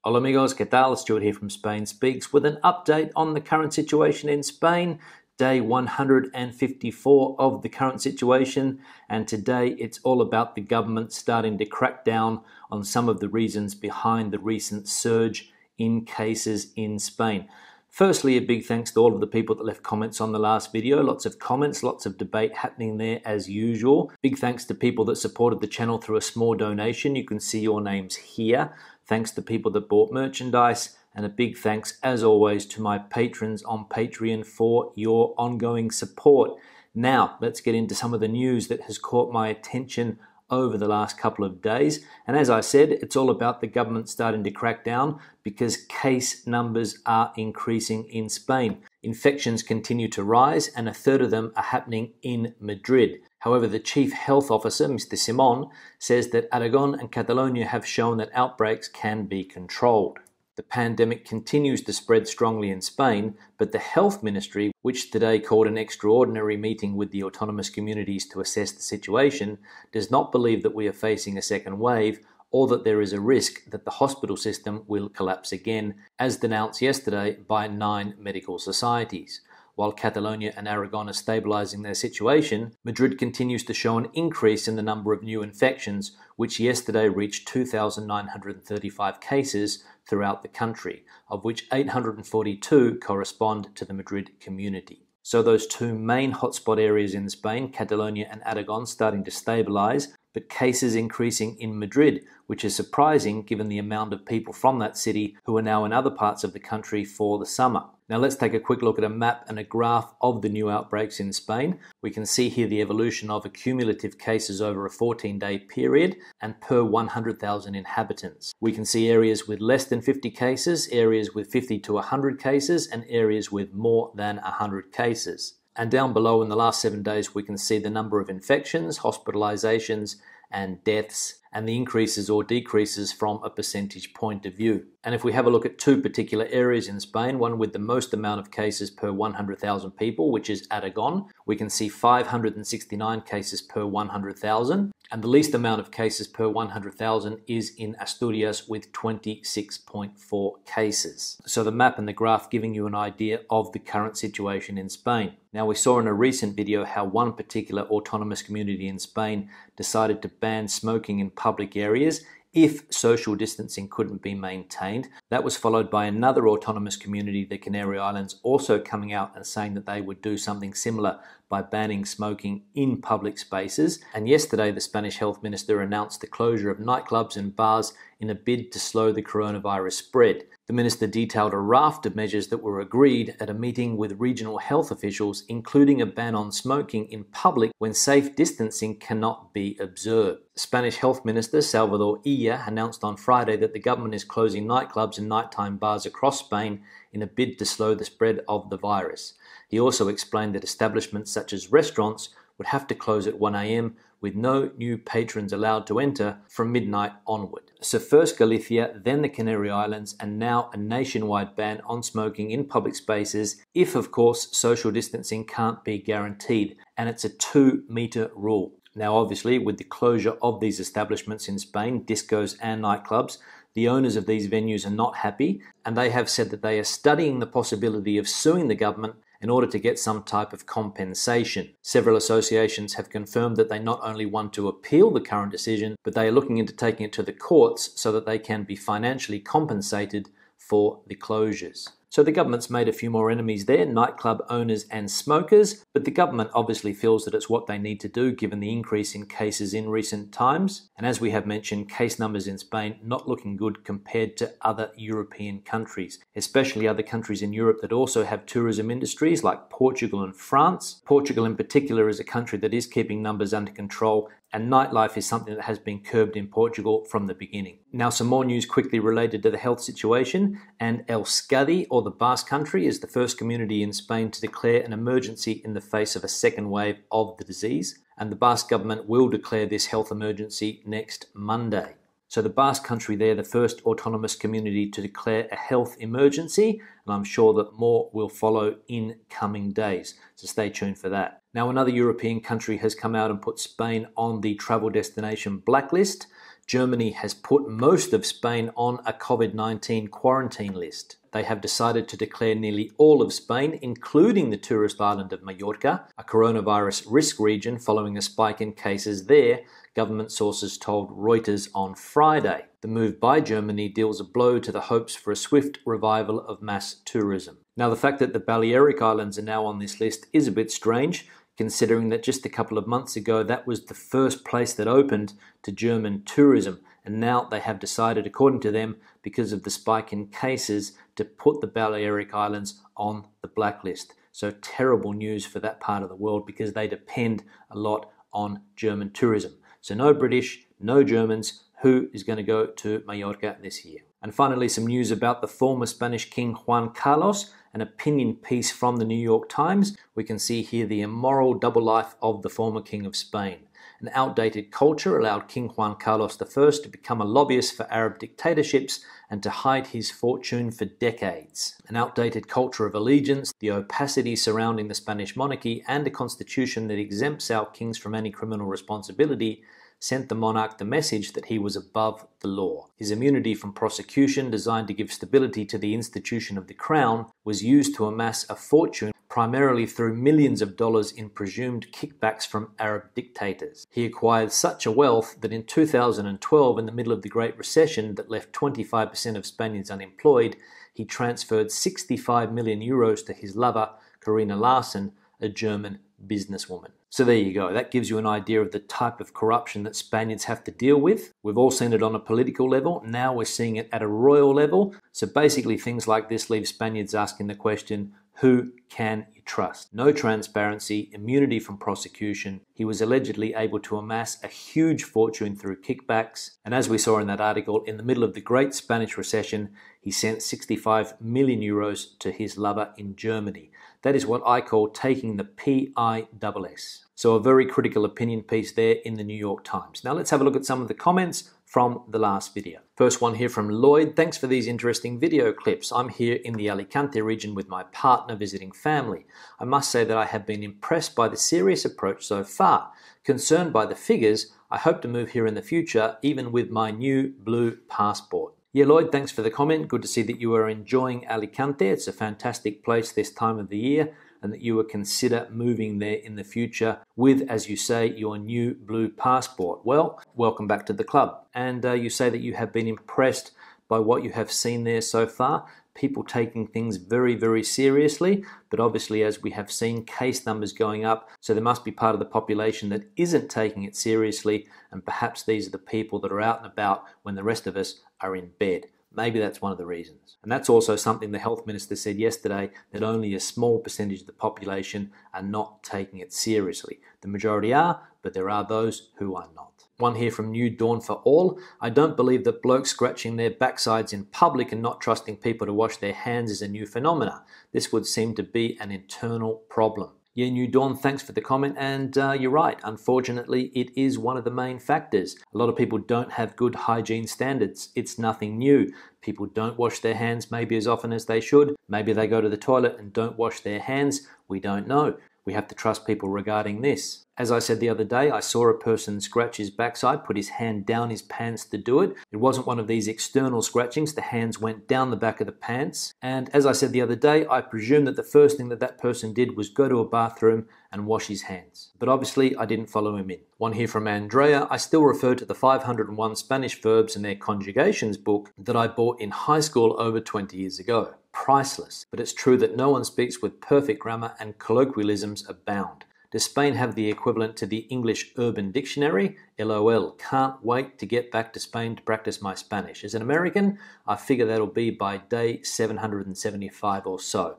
Hola amigos, ¿qué tal? Stuart here from Spain Speaks with an update on the current situation in Spain. Day 154 of the current situation, and today it's all about the government starting to crack down on some of the reasons behind the recent surge in cases in Spain. Firstly, a big thanks to all of the people that left comments on the last video. Lots of comments, lots of debate happening there as usual. Big thanks to people that supported the channel through a small donation. You can see your names here. Thanks to people that bought merchandise. And a big thanks, as always, to my patrons on Patreon for your ongoing support. Now, let's get into some of the news that has caught my attention over the last couple of days. And as I said, it's all about the government starting to crack down because case numbers are increasing in Spain. Infections continue to rise, and a third of them are happening in Madrid. However, the chief health officer, Mr. Simón, says that Aragon and Catalonia have shown that outbreaks can be controlled. The pandemic continues to spread strongly in Spain, but the Health Ministry, which today called an extraordinary meeting with the autonomous communities to assess the situation, does not believe that we are facing a second wave or that there is a risk that the hospital system will collapse again, as denounced yesterday by 9 medical societies. While Catalonia and Aragon are stabilizing their situation, Madrid continues to show an increase in the number of new infections, which yesterday reached 2,935 cases throughout the country, of which 842 correspond to the Madrid community. So those two main hotspot areas in Spain, Catalonia and Aragon, starting to stabilize, but cases increasing in Madrid, which is surprising given the amount of people from that city who are now in other parts of the country for the summer. Now let's take a quick look at a map and a graph of the new outbreaks in Spain. We can see here the evolution of accumulative cases over a 14-day period and per 100,000 inhabitants. We can see areas with less than 50 cases, areas with 50 to 100 cases, and areas with more than 100 cases. And down below in the last 7 days, we can see the number of infections, hospitalizations, and deaths, and the increases or decreases from a percentage point of view. And if we have a look at two particular areas in Spain, one with the most amount of cases per 100,000 people, which is Aragon, we can see 569 cases per 100,000, and the least amount of cases per 100,000 is in Asturias with 26.4 cases. So the map and the graph giving you an idea of the current situation in Spain. Now, we saw in a recent video how one particular autonomous community in Spain decided to ban smoking in public areas if social distancing couldn't be maintained. That was followed by another autonomous community, the Canary Islands, also coming out and saying that they would do something similar by banning smoking in public spaces. And yesterday, the Spanish health minister announced the closure of nightclubs and bars in a bid to slow the coronavirus spread. The minister detailed a raft of measures that were agreed at a meeting with regional health officials, including a ban on smoking in public when safe distancing cannot be observed. Spanish Health Minister Salvador Illa announced on Friday that the government is closing nightclubs and nighttime bars across Spain in a bid to slow the spread of the virus. He also explained that establishments such as restaurants would have to close at 1 a.m. with no new patrons allowed to enter from midnight onward. So first Galicia, then the Canary Islands, and now a nationwide ban on smoking in public spaces if, of course, social distancing can't be guaranteed. And it's a 2-meter rule. Now, obviously, with the closure of these establishments in Spain, discos and nightclubs, the owners of these venues are not happy, and they have said that they are studying the possibility of suing the government in order to get some type of compensation. Several associations have confirmed that they not only want to appeal the current decision, but they are looking into taking it to the courts so that they can be financially compensated for the closures. So the government's made a few more enemies there, nightclub owners and smokers, but the government obviously feels that it's what they need to do given the increase in cases in recent times. And as we have mentioned, case numbers in Spain not looking good compared to other European countries, especially other countries in Europe that also have tourism industries like Portugal and France. Portugal in particular is a country that is keeping numbers under control, and nightlife is something that has been curbed in Portugal from the beginning. Now, some more news quickly related to the health situation, and Euskadi, or the Basque Country, is the first community in Spain to declare an emergency in the face of a second wave of the disease, and the Basque government will declare this health emergency next Monday. So the Basque Country, they're the first autonomous community to declare a health emergency, and I'm sure that more will follow in coming days. So stay tuned for that. Now, another European country has come out and put Spain on the travel destination blacklist. Germany has put most of Spain on a COVID-19 quarantine list. They have decided to declare nearly all of Spain, including the tourist island of Mallorca, a coronavirus risk region following a spike in cases there, government sources told Reuters on Friday. The move by Germany deals a blow to the hopes for a swift revival of mass tourism. Now, the fact that the Balearic Islands are now on this list is a bit strange, considering that just a couple of months ago that was the first place that opened to German tourism, and now they have decided, according to them, because of the spike in cases, to put the Balearic Islands on the blacklist. So terrible news for that part of the world because they depend a lot on German tourism. So no British, no Germans. Who is going to go to Mallorca this year? And finally, some news about the former Spanish King Juan Carlos, an opinion piece from the New York Times. We can see here the immoral double life of the former King of Spain. An outdated culture allowed King Juan Carlos I to become a lobbyist for Arab dictatorships and to hide his fortune for decades. An outdated culture of allegiance, the opacity surrounding the Spanish monarchy, and a constitution that exempts our kings from any criminal responsibility sent the monarch the message that he was above the law. His immunity from prosecution, designed to give stability to the institution of the crown, was used to amass a fortune primarily through millions of dollars in presumed kickbacks from Arab dictators. He acquired such a wealth that in 2012, in the middle of the Great Recession that left 25% of Spaniards unemployed, he transferred 65 million euros to his lover, Karina Larsen, a German businesswoman. So there you go. That gives you an idea of the type of corruption that Spaniards have to deal with. We've all seen it on a political level. Now we're seeing it at a royal level. So basically things like this leave Spaniards asking the question, who can you trust? No transparency, immunity from prosecution. He was allegedly able to amass a huge fortune through kickbacks. And as we saw in that article, in the middle of the Great Spanish Recession, he sent 65 million euros to his lover in Germany. That is what I call taking the PISS. So a very critical opinion piece there in the New York Times. Now let's have a look at some of the comments from the last video. First one here from Lloyd. Thanks for these interesting video clips. I'm here in the Alicante region with my partner visiting family. I must say that I have been impressed by the serious approach so far. Concerned by the figures, I hope to move here in the future, even with my new blue passport. Yeah, Lloyd, thanks for the comment. Good to see that you are enjoying Alicante. It's a fantastic place this time of the year, and that you would consider moving there in the future with, as you say, your new blue passport. Well, welcome back to the club. And you say that you have been impressed by what you have seen there so far. People taking things very, very seriously, but obviously, as we have seen, case numbers going up, so there must be part of the population that isn't taking it seriously, and perhaps these are the people that are out and about when the rest of us are in bed. Maybe that's one of the reasons. And that's also something the health minister said yesterday, that only a small percentage of the population are not taking it seriously. The majority are, but there are those who are not. One here from New Dawn for All. I don't believe that blokes scratching their backsides in public and not trusting people to wash their hands is a new phenomena. This would seem to be an internal problem. Yeah, New Dawn, thanks for the comment, and you're right. Unfortunately, it is one of the main factors. A lot of people don't have good hygiene standards. It's nothing new. People don't wash their hands maybe as often as they should. Maybe they go to the toilet and don't wash their hands. We don't know. We have to trust people regarding this. As I said the other day, I saw a person scratch his backside, put his hand down his pants to do it. It wasn't one of these external scratchings. The hands went down the back of the pants. And as I said the other day, I presume that the first thing that that person did was go to a bathroom and wash his hands. But obviously, I didn't follow him in. One here from Andrea. I still refer to the 501 Spanish verbs and their conjugations book that I bought in high school over 20 years ago. Priceless. But it's true that no one speaks with perfect grammar and colloquialisms abound. Does Spain have the equivalent to the English Urban Dictionary? LOL. Can't wait to get back to Spain to practice my Spanish. As an American, I figure that'll be by day 775 or so.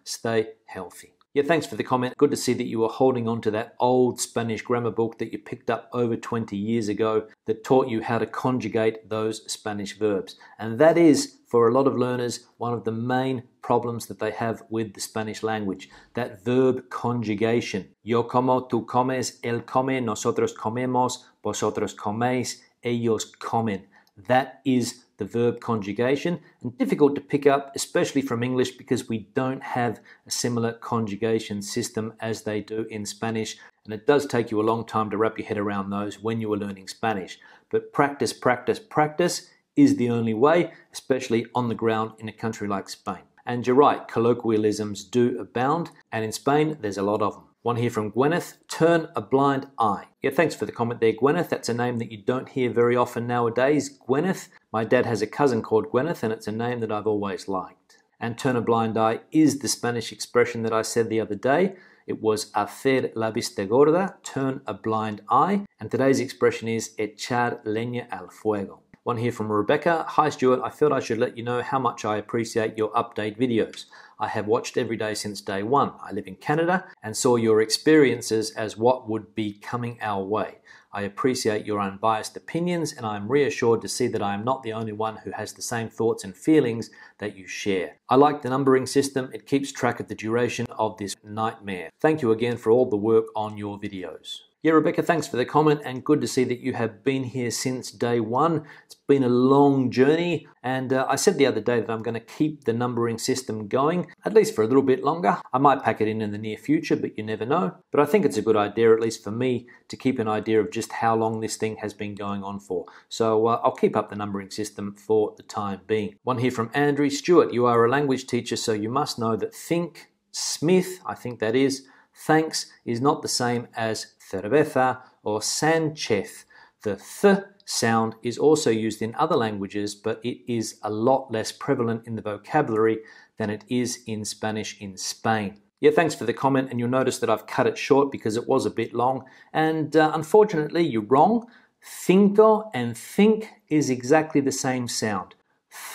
Stay healthy. Yeah, thanks for the comment. Good to see that you are holding on to that old Spanish grammar book that you picked up over 20 years ago that taught you how to conjugate those Spanish verbs. And that is, for a lot of learners, one of the main problems that they have with the Spanish language. That verb conjugation. Yo como, tú comes, él come, nosotros comemos, vosotros coméis, ellos comen. That is the verb conjugation, and difficult to pick up, especially from English, because we don't have a similar conjugation system as they do in Spanish, and it does take you a long time to wrap your head around those when you are learning Spanish. But practice, practice, practice is the only way, especially on the ground in a country like Spain. And you're right, colloquialisms do abound, and in Spain there's a lot of them. One here from Gwyneth, turn a blind eye. Yeah, thanks for the comment there, Gwyneth. That's a name that you don't hear very often nowadays, Gwyneth. My dad has a cousin called Gwyneth, and it's a name that I've always liked. And turn a blind eye is the Spanish expression that I said the other day. It was hacer la vista gorda, turn a blind eye. And today's expression is echar leña al fuego. One here from Rebecca. Hi Stuart, I felt I should let you know how much I appreciate your update videos. I have watched every day since day one. I live in Canada and saw your experiences as what would be coming our way. I appreciate your unbiased opinions, and I am reassured to see that I am not the only one who has the same thoughts and feelings that you share. I like the numbering system. It keeps track of the duration of this nightmare. Thank you again for all the work on your videos. Yeah, Rebecca, thanks for the comment, and good to see that you have been here since day one. It's been a long journey, and I said the other day that I'm going to keep the numbering system going, at least for a little bit longer. I might pack it in the near future, but you never know. But I think it's a good idea, at least for me, to keep an idea of just how long this thing has been going on for. So I'll keep up the numbering system for the time being. One here from Andrew. Stuart, you are a language teacher, so you must know that think, Smith, I think that is, thanks is not the same as cerveza or Sanchez. The th sound is also used in other languages, but it is a lot less prevalent in the vocabulary than it is in Spanish in Spain. Yeah, thanks for the comment, and you'll notice that I've cut it short because it was a bit long, and unfortunately you're wrong. Cinco and think is exactly the same sound.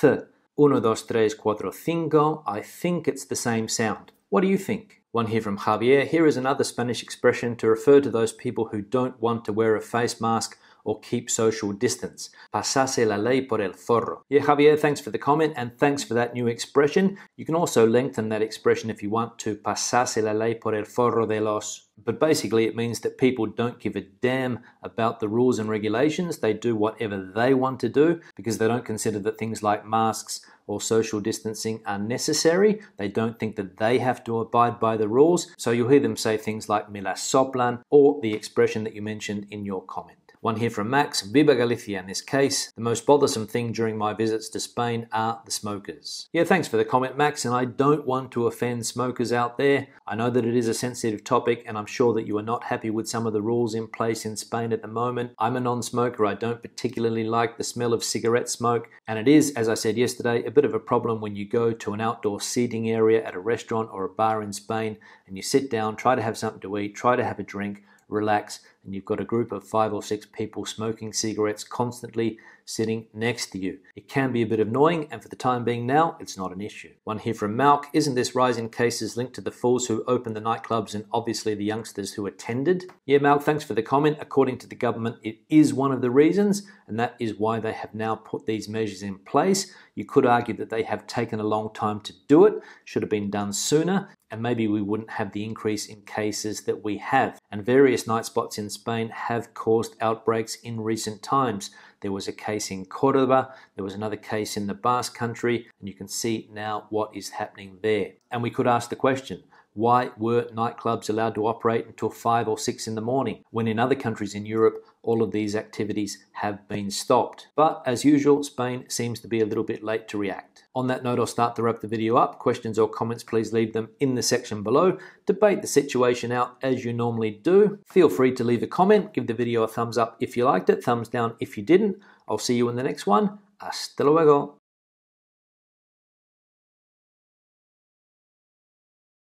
Th. Uno, dos, tres, cuatro, cinco. I think it's the same sound. What do you think? One here from Javier. Here is another Spanish expression to refer to those people who don't want to wear a face mask or keep social distance. Pasarse la ley por el forro. Yeah, Javier, thanks for the comment, and thanks for that new expression. You can also lengthen that expression if you want to pasarse la ley por el forro de los. But basically it means that people don't give a damn about the rules and regulations. They do whatever they want to do because they don't consider that things like masks or social distancing are necessary. They don't think that they have to abide by the rules. So you'll hear them say things like me la soplan, or the expression that you mentioned in your comment. One here from Max. Viva Galicia in this case. The most bothersome thing during my visits to Spain are the smokers. Yeah, thanks for the comment, Max, and I don't want to offend smokers out there. I know that it is a sensitive topic, and I'm sure that you are not happy with some of the rules in place in Spain at the moment. I'm a non-smoker. I don't particularly like the smell of cigarette smoke, and it is, as I said yesterday, a bit of a problem when you go to an outdoor seating area at a restaurant or a bar in Spain and you sit down, try to have something to eat, try to have a drink, relax, and you've got a group of 5 or 6 people smoking cigarettes constantly sitting next to you. It can be a bit annoying, and for the time being now, it's not an issue. One here from Malk. Isn't this rise in cases linked to the fools who opened the nightclubs and obviously the youngsters who attended? Yeah, Malk, thanks for the comment. According to the government, it is one of the reasons, and that is why they have now put these measures in place. You could argue that they have taken a long time to do it, should have been done sooner, and maybe we wouldn't have the increase in cases that we have. And various night spots in Spain have caused outbreaks in recent times. There was a case in Cordoba, there was another case in the Basque Country, and you can see now what is happening there. And we could ask the question, why were nightclubs allowed to operate until 5 or 6 in the morning, when in other countries in Europe, all of these activities have been stopped? But as usual, Spain seems to be a little bit late to react. On that note, I'll start to wrap the video up. Questions or comments, please leave them in the section below. Debate the situation out as you normally do. Feel free to leave a comment. Give the video a thumbs up if you liked it, thumbs down if you didn't. I'll see you in the next one. Hasta luego.